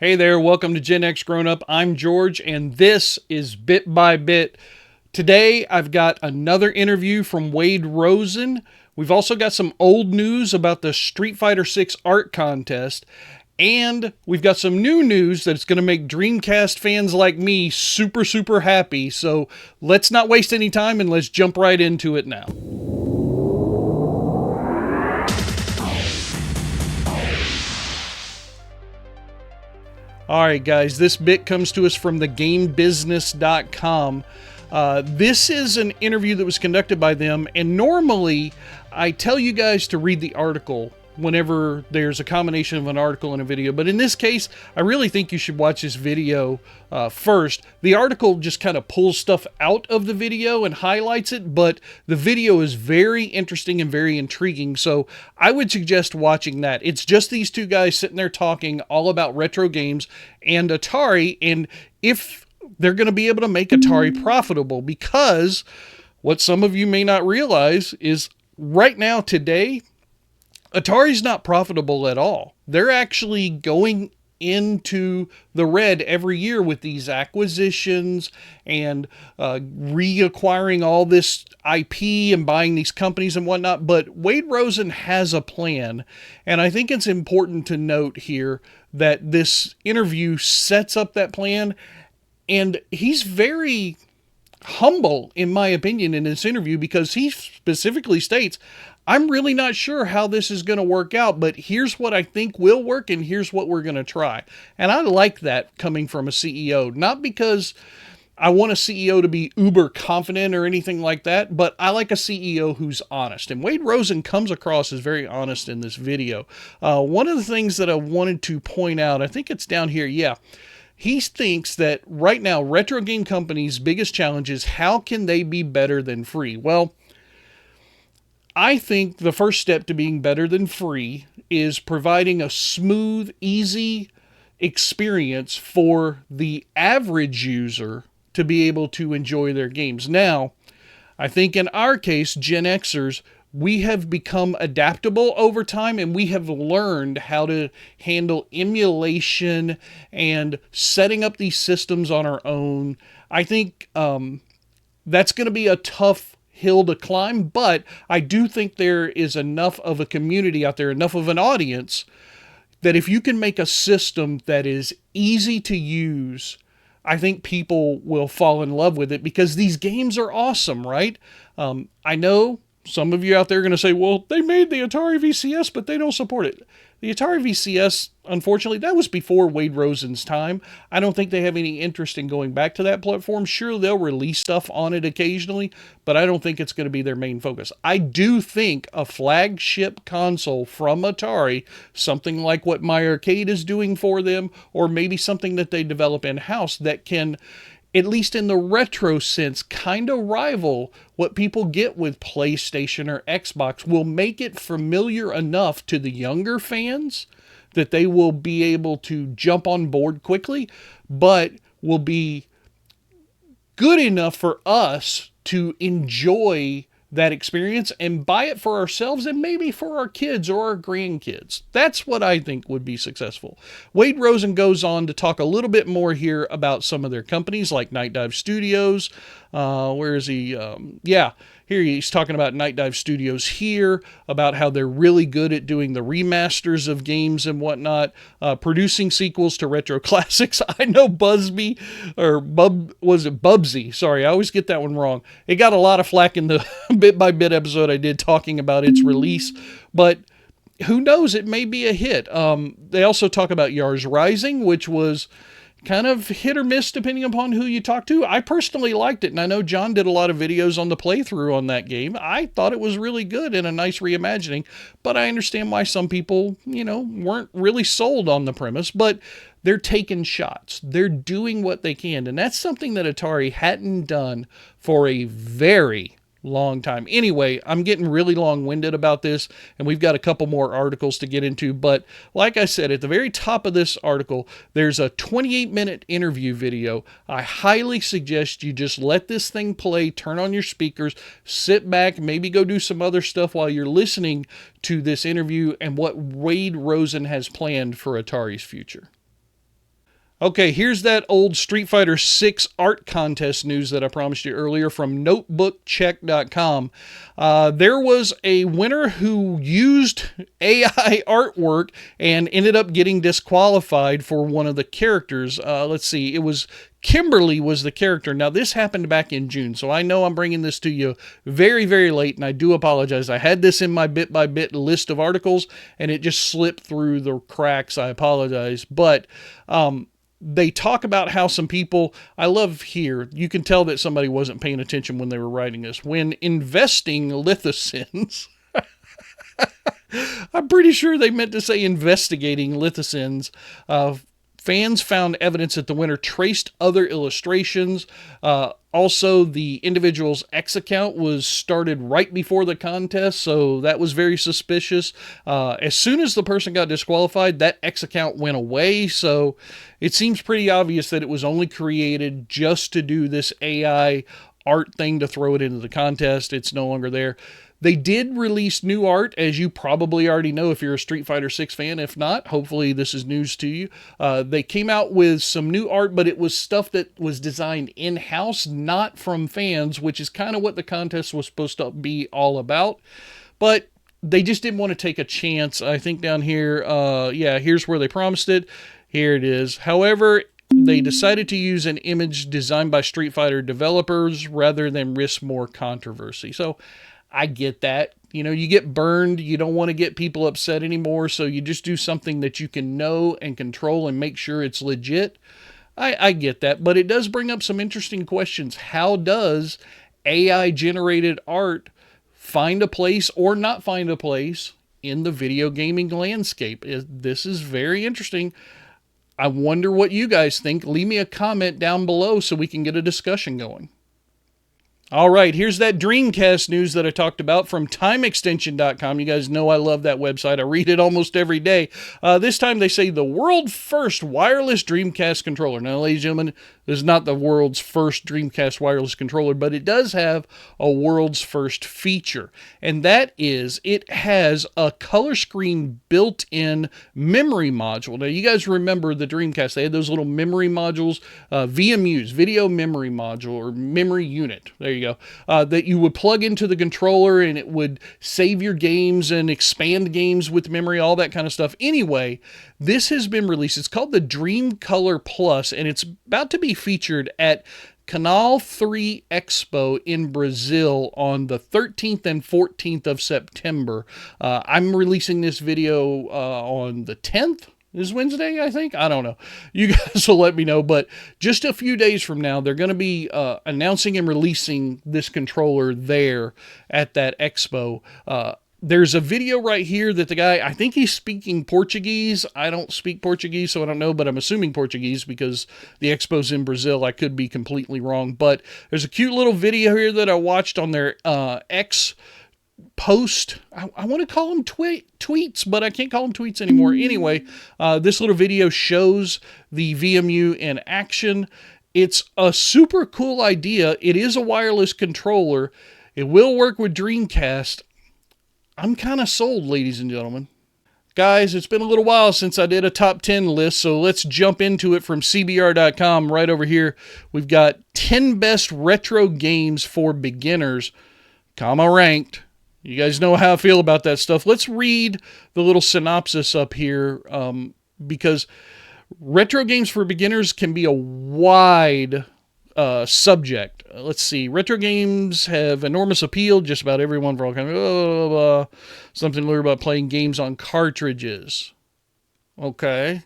Hey there, welcome to GenXGrownUp. I'm George, and this is Bit by Bit. Today, I've got another interview from Wade Rosen. We've also got some old news about the Street Fighter 6 art contest, and we've got some new news that's going to make Dreamcast fans like me super, super happy. So let's not waste any time and let's jump right into it now. All right, guys, this bit comes to us from thegamebusiness.com. This is an interview that was conducted by them, and normally I tell you guys to read the article whenever there's a combination of an article and a video, but in this case, I really think you should watch this video first. The article just kind of pulls stuff out of the video and highlights it, but the video is very interesting and very intriguing, so I would suggest watching that. It's just these two guys sitting there talking all about retro games and Atari, and if they're going to be able to make Atari profitable, because what some of you may not realize is right now, today, Atari's not profitable at all. They're actually going into the red every year with these acquisitions and reacquiring all this IP and buying these companies and whatnot. But Wade Rosen has a plan, and I think it's important to note here that this interview sets up that plan, and he's very humble, in my opinion, in this interview, because he specifically states, I'm really not sure how this is going to work out, but here's what I think will work, and here's what we're going to try. And I like that coming from a CEO, not because I want a CEO to be uber confident or anything like that, but I like a CEO who's honest. And Wade Rosen comes across as very honest in this video. One of the things that I wanted to point out, I think it's down here, yeah. He thinks that right now, retro game companies' biggest challenge is how can they be better than free? Well, I think the first step to being better than free is providing a smooth, easy experience for the average user to be able to enjoy their games. Now, I think in our case, Gen Xers, we have become adaptable over time, and we have learned how to handle emulation and setting up these systems on our own. I think that's going to be a tough hill to climb, but I do think there is enough of a community out there, enough of an audience, that if you can make a system that is easy to use, I think people will fall in love with it, because these games are awesome, right? I know some of you out there are going to say, well, they made the Atari VCS, but they don't support it. The Atari VCS, unfortunately, that was before Wade Rosen's time. I don't think they have any interest in going back to that platform. Sure, they'll release stuff on it occasionally, but I don't think it's going to be their main focus. I do think a flagship console from Atari, something like what My Arcade is doing for them, or maybe something that they develop in-house that can, at least in the retro sense, kind of rival what people get with PlayStation or Xbox, will make it familiar enough to the younger fans that they will be able to jump on board quickly, but will be good enough for us to enjoy that experience and buy it for ourselves and maybe for our kids or our grandkids. That's what I think would be successful. Wade Rosen goes on to talk a little bit more here about some of their companies like Night Dive Studios. Where is he? Here he's talking about Night Dive Studios here, about how they're really good at doing the remasters of games and whatnot, producing sequels to retro classics. I know Busby, or was it Bubsy? Sorry, I always get that one wrong. It got a lot of flack in the bit by bit episode I did talking about its release, but who knows, it may be a hit. They also talk about Yars Rising, which was kind of hit or miss depending upon who you talk to. I personally liked it, and I know John did a lot of videos on the playthrough on that game. I thought it was really good and a nice reimagining, but I understand why some people, weren't really sold on the premise, but they're taking shots. They're doing what they can, and that's something that Atari hadn't done for a very long time. Anyway, I'm getting really long-winded about this, and we've got a couple more articles to get into, but like I said, at the very top of this article, there's a 28-minute interview video. I highly suggest you just let this thing play, turn on your speakers, sit back, maybe go do some other stuff while you're listening to this interview and what Wade Rosen has planned for Atari's future. Okay, here's that old Street Fighter 6 art contest news that I promised you earlier from notebookcheck.com. There was a winner who used AI artwork and ended up getting disqualified for one of the characters. Let's see, it was Kimberly was the character. Now, this happened back in June, so I know I'm bringing this to you very, very late, and I do apologize. I had this in my bit-by-bit list of articles, and it just slipped through the cracks. I apologize. But they talk about how some people, I love here, you can tell that somebody wasn't paying attention when they were writing this. When investing lithocins, I'm pretty sure they meant to say investigating lithocins, fans found evidence that the winner traced other illustrations. Also, the individual's X account was started right before the contest, so that was very suspicious. As soon as the person got disqualified, that X account went away, so it seems pretty obvious that it was only created just to do this AI art thing to throw it into the contest. It's no longer there. They did release new art, as you probably already know if you're a Street Fighter 6 fan. If not, hopefully this is news to you. They came out with some new art, but it was stuff that was designed in-house, not from fans, which is kind of what the contest was supposed to be all about. But they just didn't want to take a chance. I think down here, here's where they promised it. Here it is. However, they decided to use an image designed by Street Fighter developers rather than risk more controversy. So I get that. You know, you get burned. You don't want to get people upset anymore. So you just do something that you can know and control and make sure it's legit. I get that. But it does bring up some interesting questions. How does AI generated art find a place or not find a place in the video gaming landscape? This is very interesting. I wonder what you guys think. Leave me a comment down below so we can get a discussion going. All right, here's that Dreamcast news that I talked about from TimeExtension.com. You guys know I love that website. I read it almost every day. This time they say the world's first wireless Dreamcast controller. Now, ladies and gentlemen, this is not the world's first Dreamcast wireless controller, but it does have a world's first feature. And that is it has a color screen built-in memory module. Now, you guys remember the Dreamcast. They had those little memory modules, VMUs, video memory module, or memory unit. There you go. That you would plug into the controller and it would save your games and expand games with memory, all that kind of stuff. Anyway, this has been released. It's called the Dream Color Plus, and it's about to be featured at Canal 3 Expo in Brazil on the 13th and 14th of September. I'm releasing this video on the 10th. Is Wednesday, I think? I don't know. You guys will let me know. But just a few days from now, they're going to be announcing and releasing this controller there at that expo. There's a video right here that the guy, I think he's speaking Portuguese. I don't speak Portuguese, so I don't know, but I'm assuming Portuguese because the expo's in Brazil. I could be completely wrong. But there's a cute little video here that I watched on their X post. I want to call them tweets, but I can't call them tweets anymore. Anyway, this little video shows the VMU in action. It's a super cool idea. It is a wireless controller. It will work with Dreamcast. I'm kind of sold, ladies and gentlemen. Guys, it's been a little while since I did a top 10 list, so let's jump into it from CBR.com. Right over here, we've got 10 best retro games for beginners, ranked. You guys know how I feel about that stuff. Let's read the little synopsis up here because retro games for beginners can be a wide subject. Let's see. Retro games have enormous appeal. Just about everyone for all kinds of something to learn about playing games on cartridges. Okay.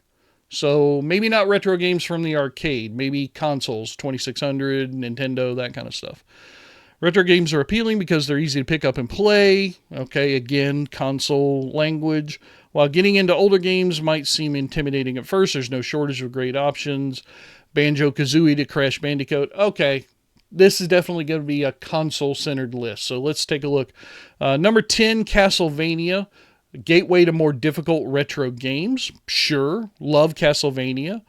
So maybe not retro games from the arcade. Maybe consoles, 2600, Nintendo, that kind of stuff. Retro games are appealing because they're easy to pick up and play. Okay, again, console language. While getting into older games might seem intimidating at first, there's no shortage of great options. Banjo-Kazooie to Crash Bandicoot. Okay, this is definitely going to be a console-centered list. So let's take a look. Number 10, Castlevania. Gateway to more difficult retro games. Sure, love Castlevania.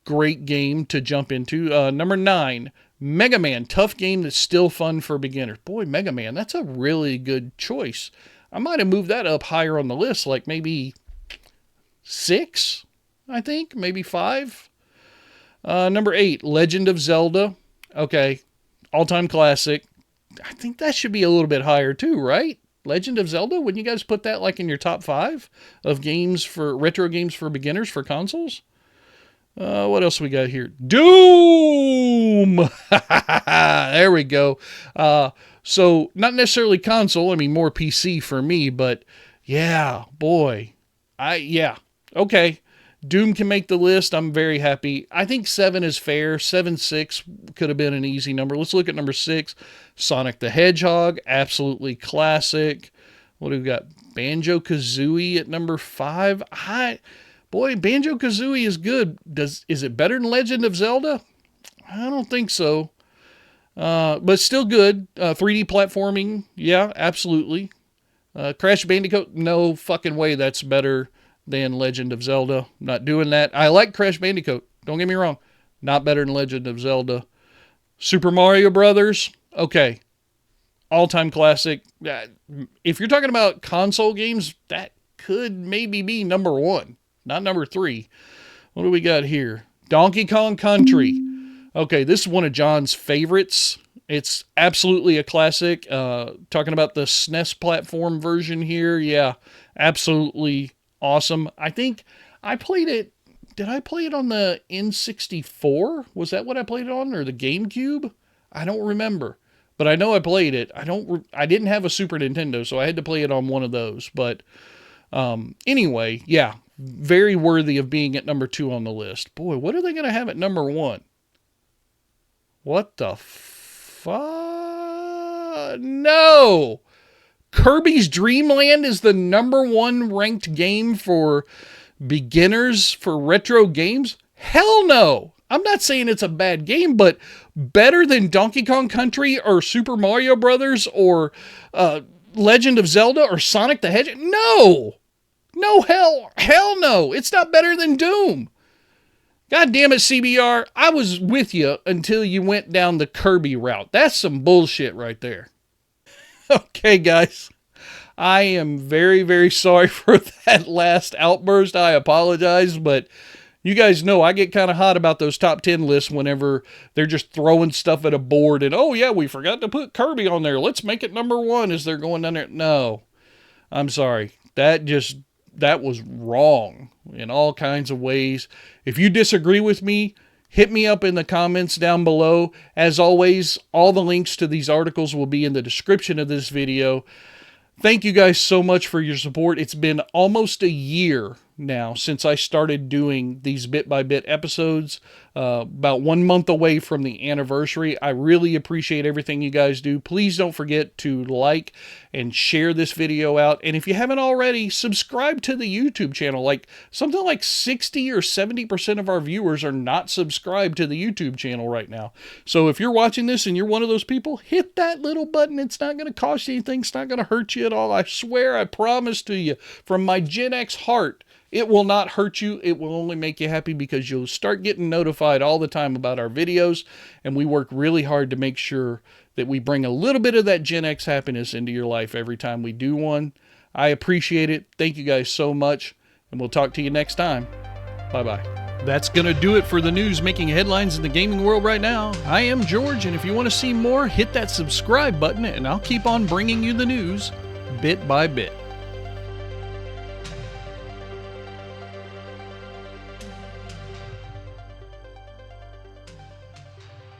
Great game to jump into. Number 9, Mega Man, tough game that's still fun for beginners. Boy, Mega Man, that's a really good choice. I might have moved that up higher on the list, like maybe 6. I think, maybe 5. Number 8, Legend of Zelda. Okay, all-time classic. I think that should be a little bit higher too, right? Legend of Zelda? Wouldn't you guys put that like in your top 5 of games for retro games for beginners for consoles? What else we got here? Doom! There we go. So, not necessarily console, I mean, more PC for me, but yeah, boy. Yeah. Okay. Doom can make the list. I'm very happy. I think 7 is fair. 7-6 could have been an easy number. Let's look at number 6. Sonic the Hedgehog. Absolutely classic. What do we got? Banjo-Kazooie at number 5. Boy, Banjo-Kazooie is good. Is it better than Legend of Zelda? I don't think so. But still good. 3D platforming. Yeah, absolutely. Crash Bandicoot. No fucking way that's better than Legend of Zelda. I'm not doing that. I like Crash Bandicoot. Don't get me wrong. Not better than Legend of Zelda. Super Mario Brothers. Okay. All-time classic. If you're talking about console games, that could maybe be number 1. Not number 3. What do we got here? Donkey Kong Country. Okay, this is one of John's favorites. It's absolutely a classic. Talking about the SNES platform version here. Yeah, absolutely awesome. I think I played it. Did I play it on the N64? Was that what I played it on? Or the GameCube? I don't remember. But I know I played it. I didn't have a Super Nintendo, so I had to play it on one of those. But anyway, yeah. Very worthy of being at number 2 on the list. Boy, what are they going to have at number 1? What the fuck? No! Kirby's Dream Land is the number 1 ranked game for beginners for retro games? Hell no! I'm not saying it's a bad game, but better than Donkey Kong Country or Super Mario Brothers or Legend of Zelda or Sonic the Hedgehog? No! No, hell no. It's not better than Doom. God damn it, CBR. I was with you until you went down the Kirby route. That's some bullshit right there. Okay, guys. I am very, very sorry for that last outburst. I apologize, but you guys know I get kind of hot about those top 10 lists whenever they're just throwing stuff at a board and, oh yeah, we forgot to put Kirby on there. Let's make it number 1 as they're going down there. No, I'm sorry. That was wrong in all kinds of ways. If you disagree with me, hit me up in the comments down below. As always, all the links to these articles will be in the description of this video. Thank you guys so much for your support. It's been almost a year now since I started doing these bit-by-bit episodes, about 1 month away from the anniversary. I really appreciate everything you guys do. Please don't forget to like and share this video out. And if you haven't already, subscribe to the YouTube channel. Like something like 60 or 70% of our viewers are not subscribed to the YouTube channel right now. So if you're watching this and you're one of those people, hit that little button. It's not going to cost you anything. It's not going to hurt you at all. I swear, I promise to you from my Gen X heart, it will not hurt you. It will only make you happy because you'll start getting notified all the time about our videos. And we work really hard to make sure that we bring a little bit of that Gen X happiness into your life every time we do one. I appreciate it. Thank you guys so much. And we'll talk to you next time. Bye-bye. That's going to do it for the news making headlines in the gaming world right now. I am George, and if you want to see more, hit that subscribe button, and I'll keep on bringing you the news bit by bit.